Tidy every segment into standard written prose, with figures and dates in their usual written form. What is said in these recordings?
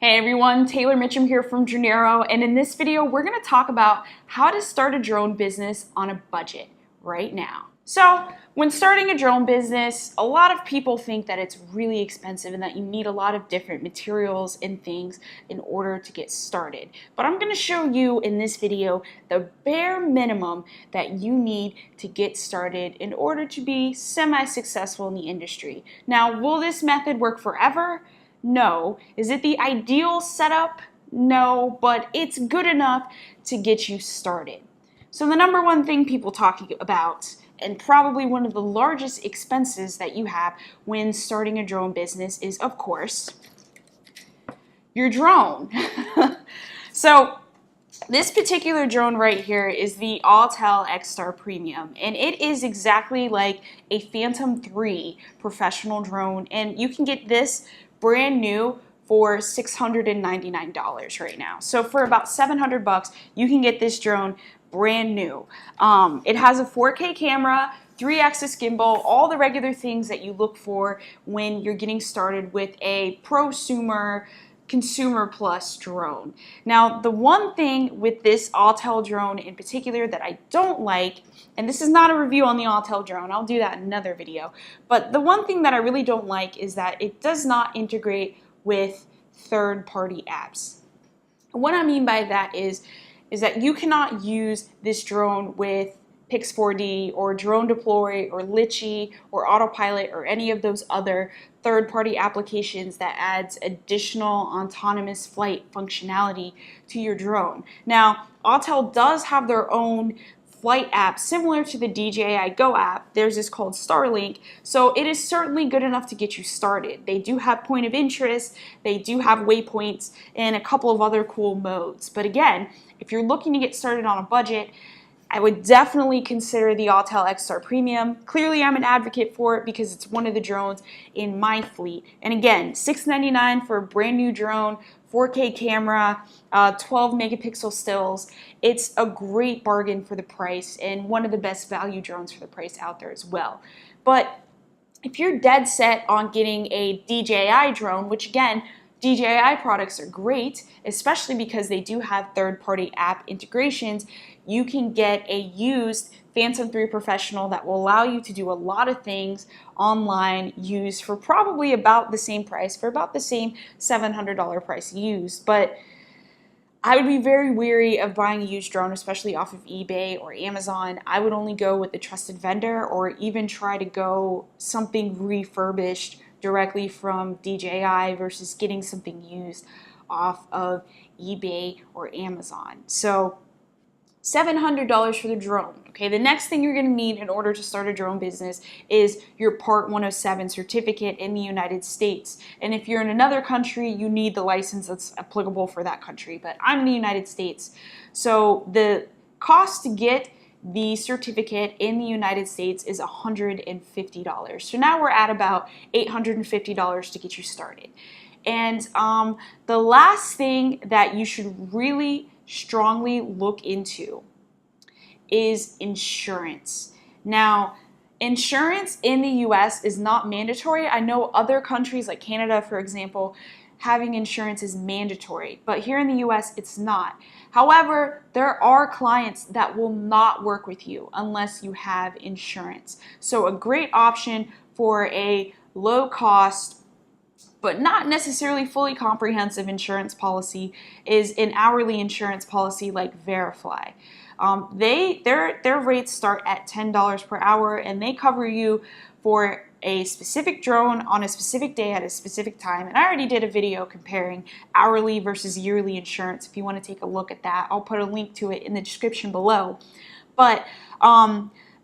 Hey everyone, Taylor Mitchum here from Dronero, and in this video we're going to talk about how to start a drone business on a budget right now. So when starting a drone business, a lot of people think that it's really expensive and that you need a lot of different materials and things in order to get started. But I'm going to show you in this video the bare minimum that you need to get started in order to be semi-successful in the industry. Now, will this method work forever? No. Is it the ideal setup? No, but it's good enough to get you started. So the number one thing people talk about, and probably one of the largest expenses that you have when starting a drone business, is, of course, your drone. So this particular drone right here is the Autel X-Star Premium, and it is exactly like a Phantom 3 professional drone, and you can get this brand new for $699 right now. So for about 700 bucks, you can get this drone brand new. It has a 4K camera, 3-axis gimbal, all the regular things that you look for when you're getting started with a prosumer consumer plus drone. Now, the one thing with this Autel drone in particular that I don't like, and this is not a review on the Autel drone, I'll do that in another video, but the one thing that I really don't like is that it does not integrate with third-party apps. And what I mean by that is that you cannot use this drone with Pix4D or Drone Deploy or Litchi or Autopilot or any of those other third-party applications that adds additional autonomous flight functionality to your drone. Now, Autel does have their own flight app similar to the DJI Go app. There's this called Starlink, so it is certainly good enough to get you started. They do have point of interest, they do have waypoints, and a couple of other cool modes. But again, if you're looking to get started on a budget, I would definitely consider the Autel X-Star Premium. Clearly, I'm an advocate for it because it's one of the drones in my fleet. And again, $699 for a brand new drone, 4K camera, 12 megapixel stills. It's a great bargain for the price and one of the best value drones for the price out there as well. But if you're dead set on getting a DJI drone, which again, DJI products are great, especially because they do have third-party app integrations. You can get a used Phantom 3 Professional that will allow you to do a lot of things online used for probably about the same price, for about the same $700 price used. But I would be very wary of buying a used drone, especially off of eBay or Amazon. I would only go with a trusted vendor or even try to go something refurbished directly from DJI versus getting something used off of eBay or Amazon. So $700 for the drone. Okay, the next thing you're going to need in order to start a drone business is your Part 107 certificate in the United States. And if you're in another country, you need the license that's applicable for that country. But I'm in the United States, so the cost to get the certificate in the United States is $150. So now we're at about $850 to get you started. And the last thing that you should really strongly look into is insurance. Now, insurance in the US is not mandatory. I know other countries like Canada, for example, having insurance is mandatory, but here in the US it's not. However, there are clients that will not work with you unless you have insurance. So a great option for a low cost but not necessarily fully comprehensive insurance policy is an hourly insurance policy like Verifly. Their rates start at $10 per hour, and they cover you for a specific drone on a specific day at a specific time. And I already did a video comparing hourly versus yearly insurance. If you want to take a look at that, I'll put a link to it in the description below. But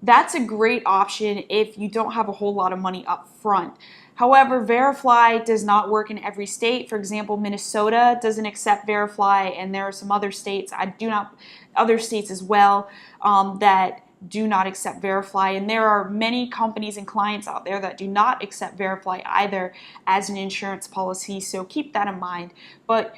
that's a great option if you don't have a whole lot of money up front. However, Verifly does not work in every state. For example, Minnesota doesn't accept Verifly, and there are some other states, other states as well, that do not accept Verifly. And there are many companies and clients out there that do not accept Verifly either as an insurance policy, so keep that in mind. But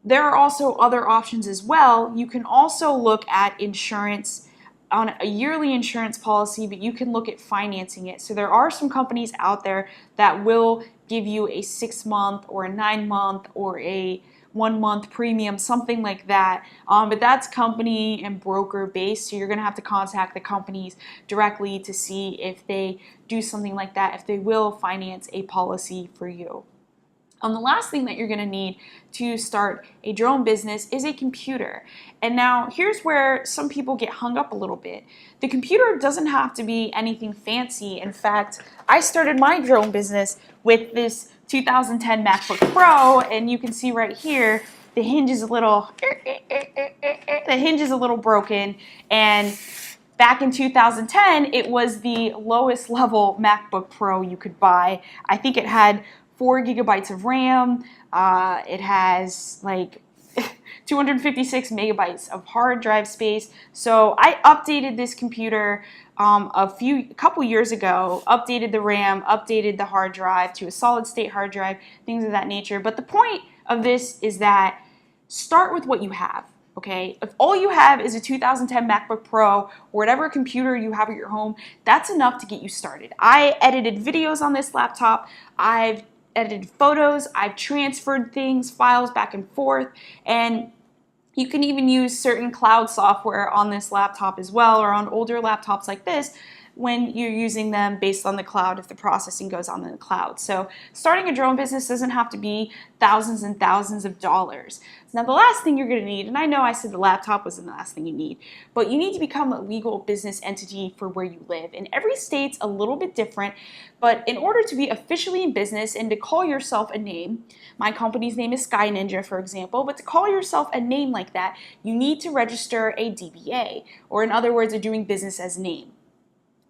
there are also other options as well. You can also look at insurance on a yearly insurance policy, but you can look at financing it. So there are some companies out there that will give you a 6-month or a 9-month or a 1-month premium, something like that. But that's company and broker based. So you're going to have to contact the companies directly to see if they do something like that, if they will finance a policy for you. The last thing that you're going to need to start a drone business is a computer. And now here's where some people get hung up a little bit. The computer doesn't have to be anything fancy. In fact, I started my drone business with this 2010 MacBook Pro, and you can see right here the hinge is a little broken, and back in 2010 it was the lowest level MacBook Pro you could buy. I think it had 4 gigabytes of RAM. It has like 256 megabytes of hard drive space. So I updated this computer a couple years ago, updated the RAM, updated the hard drive to a solid state hard drive, things of that nature. But the point of this is that start with what you have. Okay, if all you have is a 2010 MacBook Pro or whatever computer you have at your home, that's enough to get you started. I edited videos on this laptop. I've edited photos, I've transferred things, files back and forth, and you can even use certain cloud software on this laptop as well, or on older laptops like this when you're using them based on the cloud if the processing goes on in the cloud. So starting a drone business doesn't have to be thousands and thousands of dollars. Now the last thing you're going to need, and I know I said the laptop wasn't the last thing you need, but you need to become a legal business entity for where you live. And every state's a little bit different, but in order to be officially in business and to call yourself a name, my company's name is Sky Ninja, for example, but to call yourself a name like that, you need to register a DBA, or in other words, a doing business as name.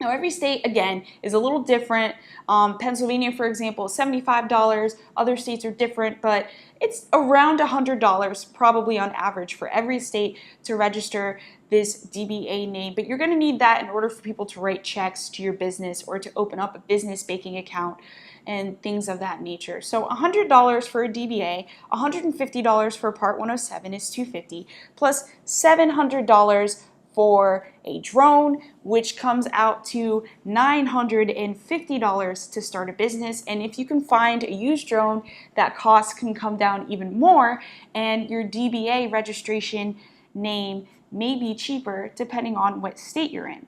Now, every state, again, is a little different. Pennsylvania, for example, is $75. Other states are different, but it's around $100 probably on average for every state to register this DBA name. But you're going to need that in order for people to write checks to your business or to open up a business banking account and things of that nature. So $100 for a DBA, $150 for a Part 107 is $250, plus $700 for a drone, which comes out to $950 to start a business. And if you can find a used drone, that cost can come down even more, and your DBA registration name may be cheaper depending on what state you're in.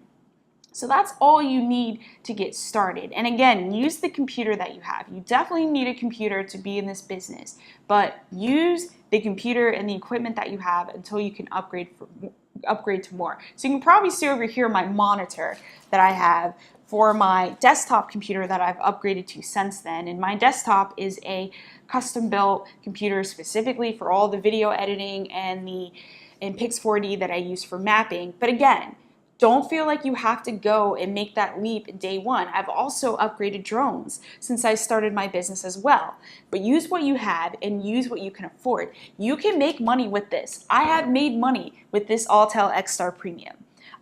So that's all you need to get started. And again, use the computer that you have. You definitely need a computer to be in this business, but use the computer and the equipment that you have until you can upgrade to more. So you can probably see over here my monitor that I have for my desktop computer that I've upgraded to since then. And my desktop is a custom built computer specifically for all the video editing and Pix4D that I use for mapping. But again, don't feel like you have to go and make that leap day one. I've also upgraded drones since I started my business as well. But use what you have and use what you can afford. You can make money with this. I have made money with this Autel X-Star Premium.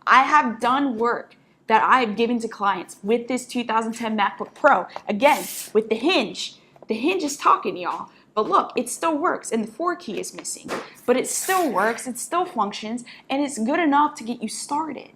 I have done work that I have given to clients with this 2010 MacBook Pro. Again, with the hinge. The hinge is talking, y'all. But look, it still works, and the 4 key is missing. But it still works, it still functions, and it's good enough to get you started.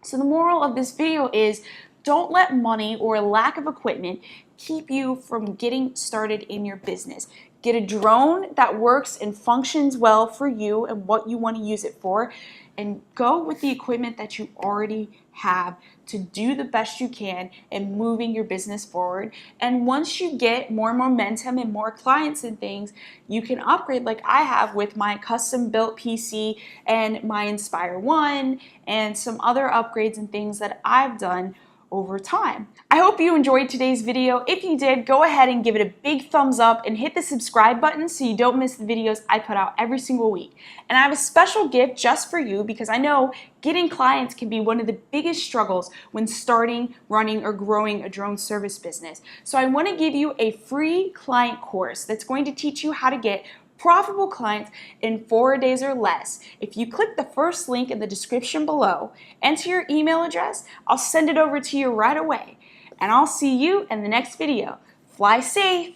So the moral of this video is don't let money or a lack of equipment keep you from getting started in your business. Get a drone that works and functions well for you and what you want to use it for, and go with the equipment that you already have to do the best you can in moving your business forward. And once you get more momentum and more clients and things, you can upgrade like I have with my custom built PC and my Inspire One and some other upgrades and things that I've done over time. I hope you enjoyed today's video. If you did, go ahead and give it a big thumbs up and hit the subscribe button so you don't miss the videos I put out every single week. And I have a special gift just for you because I know getting clients can be one of the biggest struggles when starting, running, or growing a drone service business. So I want to give you a free client course that's going to teach you how to get profitable clients in 4 days or less. If you click the first link in the description below, enter your email address, I'll send it over to you right away. And I'll see you in the next video. Fly safe!